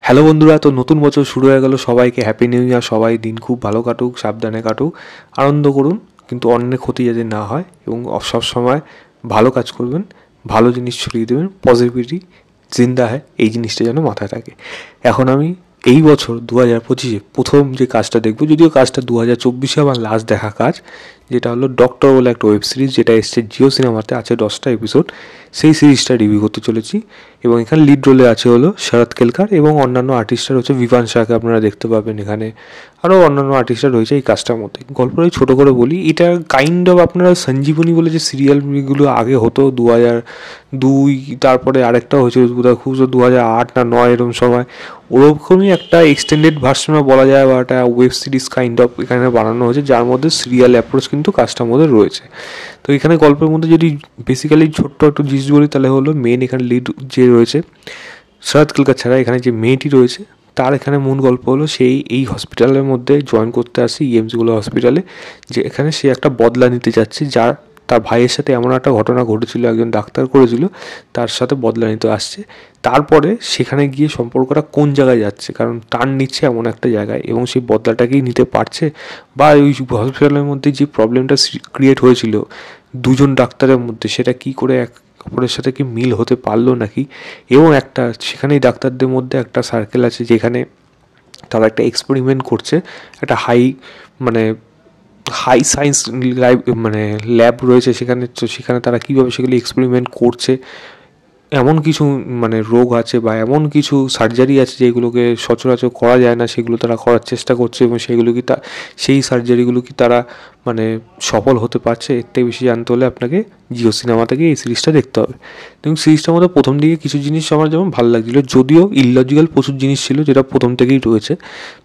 Hello বন্ধুরা, তো নতুন বছর শুরু হয়ে গেল। সবাইকে হ্যাপি নিউ ইয়ার। সবাই দিন খুব ভালো কাটুক, সাবধানে কাটুক, আনন্দ করুন, কিন্তু অন্যের ক্ষতি যাতে না হয়। এবং সব সময় ভালো কাজ করবেন, ভালো জিনিস ছড়িয়ে দেবেন, পজিটিভিটি জিন্দা হয়, এই জিনিসটা যেন মাথায় থাকে। এখন আমি এই বছর 2025-এ প্রথম যে কাজটা দেখব, যদিও কাজটা 2024-এ আমার লাস্ট দেখা কাজ, যেটা হলো ডক্টর বলে একটা ওয়েব সিরিজ, যেটা এসছে জিও সিনেমাতে, আছে 10টা এপিসোড। সেই সিরিজটা রিভিউ করতে চলেছি। এবং এখানে লিড রোলে আছে হলো শরৎ কেলকার, এবং অন্যান্য আর্টিস্টরা রয়েছে। ভিভান শাহকে আপনারা দেখতে পাবেন এখানে, আরও অন্যান্য আর্টিস্টরা রয়েছে এই কাজটার মধ্যে। গল্পটা ছোটো করে বলি, এটা কাইন্ড অফ আপনারা সঞ্জীবনী বলে যে সিরিয়ালগুলো আগে হতো 2002, তারপরে আরেকটা হয়েছিল খুব 2008 না 9 এরকম সময়, ওরকমই একটা এক্সটেন্ডেড ভার্সনও বলা যায়, বা একটা ওয়েব সিরিজ কাইন্ড অফ এখানে বানানো হয়েছে, যার মধ্যে সিরিয়াল অ্যাপ্রোচ কিন্তু কাজটার মধ্যে রয়েছে। তো এখানে গল্পের মধ্যে যদি বেসিক্যালি ছোট্ট একটু জিনিস বলি, তাহলে হলো মেন এখানে লিড যে রয়েছে শরৎ কেলকার ছাড়া এখানে যে মেয়েটি রয়েছে, তার এখানে মূল গল্প হলো সেই এই হসপিটালের মধ্যে জয়েন করতে আসে, ইএমসিগুলো হসপিটালে, যে এখানে সে একটা বদলা নিতে যাচ্ছে, যার তার ভাইয়ের সাথে এমন একটা ঘটনা ঘটেছিল, একজন ডাক্তার করেছিল, তার সাথে বদলা নিতে আসছে। তারপরে সেখানে গিয়ে সম্পর্কটা কোন জায়গায় যাচ্ছে, কারণ টার্ন নিচ্ছে এমন একটা জায়গায়, এবং সেই বদলাটাকেই নিতে পারছে, বা ওই হসপিটালের মধ্যে যে প্রবলেমটা ক্রিয়েট হয়েছিল দুজন ডাক্তারের মধ্যে, সেটা কি করে এক অপরের সাথে কি মিল হতে পারলো নাকি। এবং একটা সেখানেই ডাক্তারদের মধ্যে একটা সার্কেল আছে, যেখানে তারা একটা এক্সপেরিমেন্ট করছে, একটা মানে হাই সায়েন্স মানে ল্যাব রয়েছে সেখানে। তো সেখানে তারা কীভাবে সেগুলি এক্সপেরিমেন্ট করছে, এমন কিছু মানে রোগ আছে বা এমন কিছু সার্জারি আছে যেগুলোকে সচরাচর করা যায় না, সেগুলো তারা করার চেষ্টা করছে, এবং সেগুলো কি সেই সার্জারিগুলো কি তারা মানে সফল হতে পারছে। এর থেকে বেশি জানতে হলে আপনাকে জিও সিনেমা থেকে এই সিরিজটা দেখতে হবে। এবং সিরিজটার মধ্যে প্রথম দিকে কিছু জিনিস আমার যেমন ভালো লাগছিলো, যদিও ইললজিক্যাল প্রচুর জিনিস ছিল যেটা প্রথম থেকেই রয়েছে,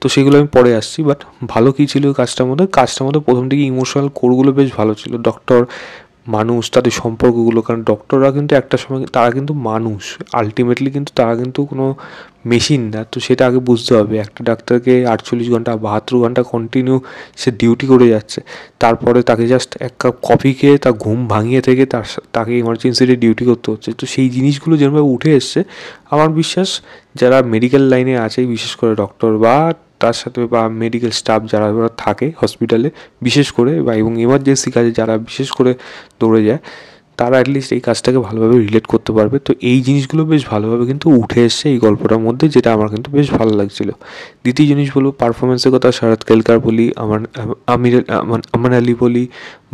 তো সেগুলো আমি পরে আসছি। বাট ভালো কী ছিল কাজটার মধ্যে প্রথম দিকে ইমোশনাল কোরগুলো বেশ ভালো ছিল। ডক্টর, মানুষ, তাদের সম্পর্কগুলো, কারণ ডক্টররা কিন্তু একটা সময় তারা কিন্তু মানুষ, আলটিমেটলি কিন্তু তারা কিন্তু কোনো মেশিন না। তো সেটা আগে বুঝতে হবে। একটা ডাক্তারকে 48 ঘন্টা 72 ঘন্টা কন্টিনিউ সে ডিউটি করে যাচ্ছে, তারপরে তাকে জাস্ট এক কাপ কফি খেয়ে তার ঘুম ভাঙিয়ে থেকে তাকে ইমার্জেন্সিতে ডিউটি করতে হচ্ছে। তো সেই জিনিসগুলো যেভাবে উঠে এসছে, আমার বিশ্বাস যারা মেডিকেল লাইনে আছে, বিশেষ করে ডক্টর বা তার সাথে বা মেডিকেল স্টাফ যারা থাকে হসপিটালে বিশেষ করে, বা এবং এমার্জেন্সি কাজে যারা বিশেষ করে দৌড়ে যায়, তারা অ্যাটলিস্ট এই কাজটাকে ভালোভাবে রিলেট করতে পারবে। তো এই জিনিসগুলো বেশ ভালোভাবে কিন্তু উঠে এসছে এই গল্পটার মধ্যে, যেটা আমার কিন্তু বেশ ভালো লাগছিল। দ্বিতীয় জিনিস বলবো পারফরমেন্সের কথা। শরৎ কেলকার বলি, আমান আলী বলি,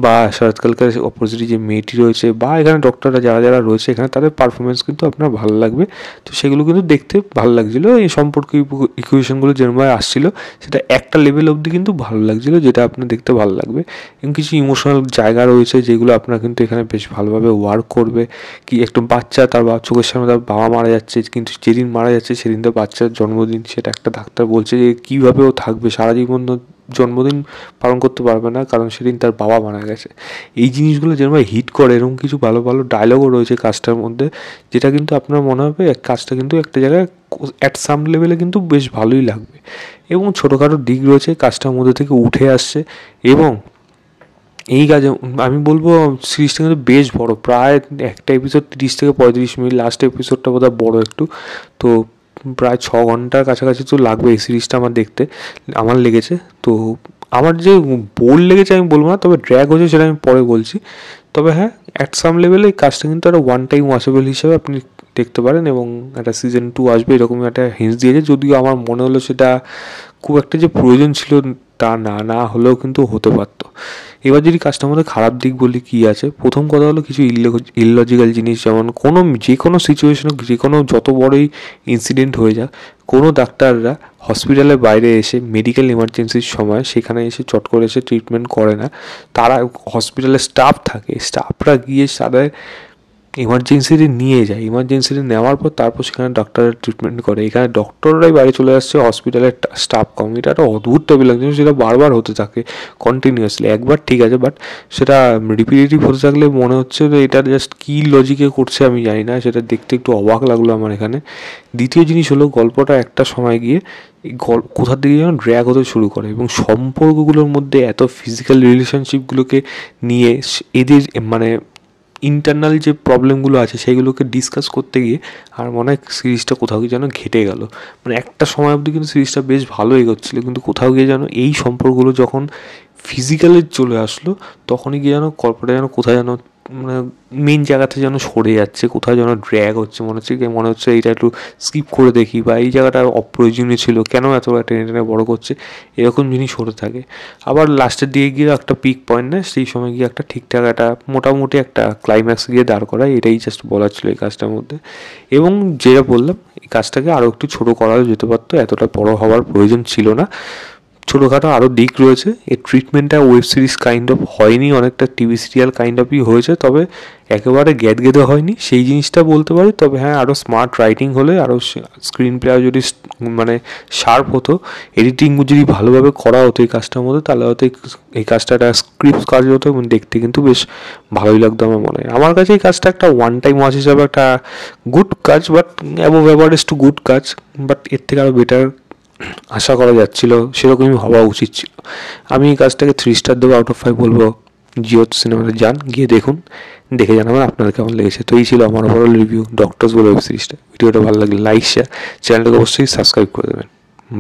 বা শরৎ কেলকারের অপোজিটে যে মেয়েটি রয়েছে, বা এখানে ডক্টররা যারা যারা রয়েছে এখানে, তাদের পারফরমেন্স কিন্তু আপনার ভালো লাগবে। তো সেগুলো কিন্তু দেখতে ভালো লাগছিলো। এই সম্পর্ক ইকুয়েশনগুলো যেরকমভাবে আসছিলো, সেটা একটা লেভেল অবধি কিন্তু ভালো লাগছিলো, যেটা আপনার দেখতে ভালো লাগবে। এবং কিছু ইমোশনাল জায়গা রয়েছে যেগুলো আপনার কিন্তু এখানে বেশ ভালোভাবে ওয়ার্ক করবে। কি একটু বাচ্চা, তার চোখের সামনে তার বাবা মারা যাচ্ছে, কিন্তু যেদিন মারা যাচ্ছে সেদিন তো বাচ্চার জন্মদিন, সেটা একটা ডাক্তার বলছে যে কীভাবে ও থাকবে সারা জীবন, জন্মদিন পালন করতে পারবে না, কারণ সেদিন তার বাবা মারা গেছে। এই জিনিসগুলো যেরকম হিট করে, এরকম কিছু ভালো ভালো ডায়লগও রয়েছে কাজটার মধ্যে, যেটা কিন্তু আপনার মনে হবে কাজটা কিন্তু একটা জায়গায় অ্যাট সাম লেভেলে কিন্তু বেশ ভালোই লাগবে। এবং ছোটোখাটো দিক রয়েছে কাজটার মধ্যে থেকে উঠে আসছে। এবং এই কাজে আমি বলবো সিরিজটা কিন্তু বেশ বড়, প্রায় একটা এপিসোড 30 থেকে 35 মিনিট, লাস্ট এপিসোডটা বোধহয় বড় একটু। তো প্রায় 6 ঘন্টার কাছাকাছি তো লাগবে এই সিরিজটা আমার দেখতে, আমার লেগেছে। তো আমার যে বোর লেগেছে আমি বলবো না, তবে ড্র্যাগ হয়েছে সেটা আমি পরে বলছি। তবে হ্যাঁ, অ্যাট সাম লেভেলে এই কাজটা কিন্তু একটা ওয়ান টাইম ওয়াচেবল হিসাবে আপনি দেখতে পারেন, এবং একটা সিজন 2 আসবে এরকমই একটা হিন্টস দিয়েছে। যদিও আমার মনে হলো সেটা খুব একটা যে প্রয়োজন ছিল তা না, না হলেও কিন্তু হতে পারতো। এবার যদি কাজটার মধ্যে খারাপ দিক বলি কী আছে, প্রথম কথা হলো কিছু ইললজিক্যাল জিনিস, যেমন যে কোনো সিচুয়েশনে, যে কোনো যত বড়ই ইনসিডেন্ট হয়ে যাক, কোনো ডাক্তাররা হসপিটালের বাইরে এসে মেডিকেল ইমার্জেন্সির সময় সেখানে এসে চট করে এসে ট্রিটমেন্ট করে না। তারা হসপিটালের স্টাফ থাকে, স্টাফরা গিয়ে তাদের ইমার্জেন্সিতে নিয়ে যায়, ইমার্জেন্সিতে নেওয়ার পর তারপর সেখানে ডক্টরের ট্রিটমেন্ট করে। এখানে ডক্টররাই বাইরে চলে আসছে, হসপিটালের স্টাফ কম। এটা একটা অদ্ভুত টাইপের লাগছে, সেটা বারবার হতে থাকে কন্টিনিউয়াসলি। একবার ঠিক আছে, বাট সেটা রিপিটেটিভ হতে থাকলে মনে হচ্ছে যে এটা জাস্ট কী লজিকে করছে আমি জানি না, সেটা দেখতে একটু অবাক লাগলো আমার এখানে। দ্বিতীয় জিনিস হলো গল্পটা একটা সময় গিয়ে এই কোথার দিকে যেন ড্র্যাগ হতে শুরু করে, এবং সম্পর্কগুলোর মধ্যে এত ফিজিক্যাল রিলেশনশিপগুলোকে নিয়ে এদের মানে ইন্টারনাল যে প্রবলেমগুলো আছে সেইগুলোকে ডিসকাস করতে গিয়ে আমার মনে হয় সিরিজটা কোথাও গিয়ে যেন ঘেটে গেল। মানে একটা সময় অবধি কিন্তু সিরিজটা বেশ ভালো এগোচ্ছিলো, কিন্তু কোথাও গিয়ে যেন এই সম্পর্কগুলো যখন ফিজিক্যালে চলে আসলো তখনই গিয়ে যেন গল্পটা যেন কোথায় যেন মানে মেন জায়গাতে যেন সরে যাচ্ছে, কোথাও যেন ড্র্যাগ হচ্ছে, মনে হচ্ছে এইটা একটু স্কিপ করে দেখি, বা এই জায়গাটা অপ্রয়োজনীয় ছিল, কেন এত টেনে টেনে বড়ো করছে, এরকম জিনিস হতে থাকে। আবার লাস্টের দিকে গিয়ে একটা পিক পয়েন্ট নেয়, সেই সময় গিয়ে একটা ঠিকঠাক একটা মোটামুটি একটা ক্লাইম্যাক্স গিয়ে দাঁড় করায়, এটাই জাস্ট বলার ছিল এই কাজটার মধ্যে। এবং যেটা বললাম, এই কাজটাকে আরও একটু ছোটো করা যেতে পারতো, এতটা বড়ো হওয়ার প্রয়োজন ছিল না। ছোটোখাটো আরও দিক রয়েছে, এর ট্রিটমেন্টটা ওয়েব সিরিজ কাইন্ড অফ হয়নি, অনেকটা টিভি সিরিয়াল কাইন্ড অফই হয়েছে, তবে একেবারে গ্যাদগেদে হয়নি সেই জিনিসটা বলতে পারি। তবে হ্যাঁ, আরও স্মার্ট রাইটিং হলে, আরও স্ক্রিন প্লে যদি মানে শার্প হতো, এডিটিং যদি ভালোভাবে করা হতো এই কাজটার মধ্যে, তাহলে হয়তো এই কাজটা একটা স্ক্রিপ্ট কাজ হতো এবং দেখতে কিন্তু বেশ ভালোই লাগতো আমার মনে হয়। আমার কাছে এই কাজটা একটা ওয়ান টাইম ওয়াচ হিসাবে একটা গুড কাজ, but above average to good কাজ, বাট এর থেকে আরও বেটার আশা করা যাচ্ছিল, সেরকমই হওয়া উচিত ছিল। আমি এই কাজটাকে 3 স্টার দেবো, আউট অফ 5 বলবো। জিও সিনেমাতে যান, গিয়ে দেখুন, দেখে জানাবেন আপনাদের কেমন লেগেছে। তো এই ছিল আমার ওভারঅল রিভিউ ডক্টরস বলে ওয়েব সিরিজটা। ভিডিওটা ভালো লাগলে লাইক শেয়ার, চ্যানেলটাকে অবশ্যই সাবস্ক্রাইব করে দেবেন।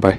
বাই।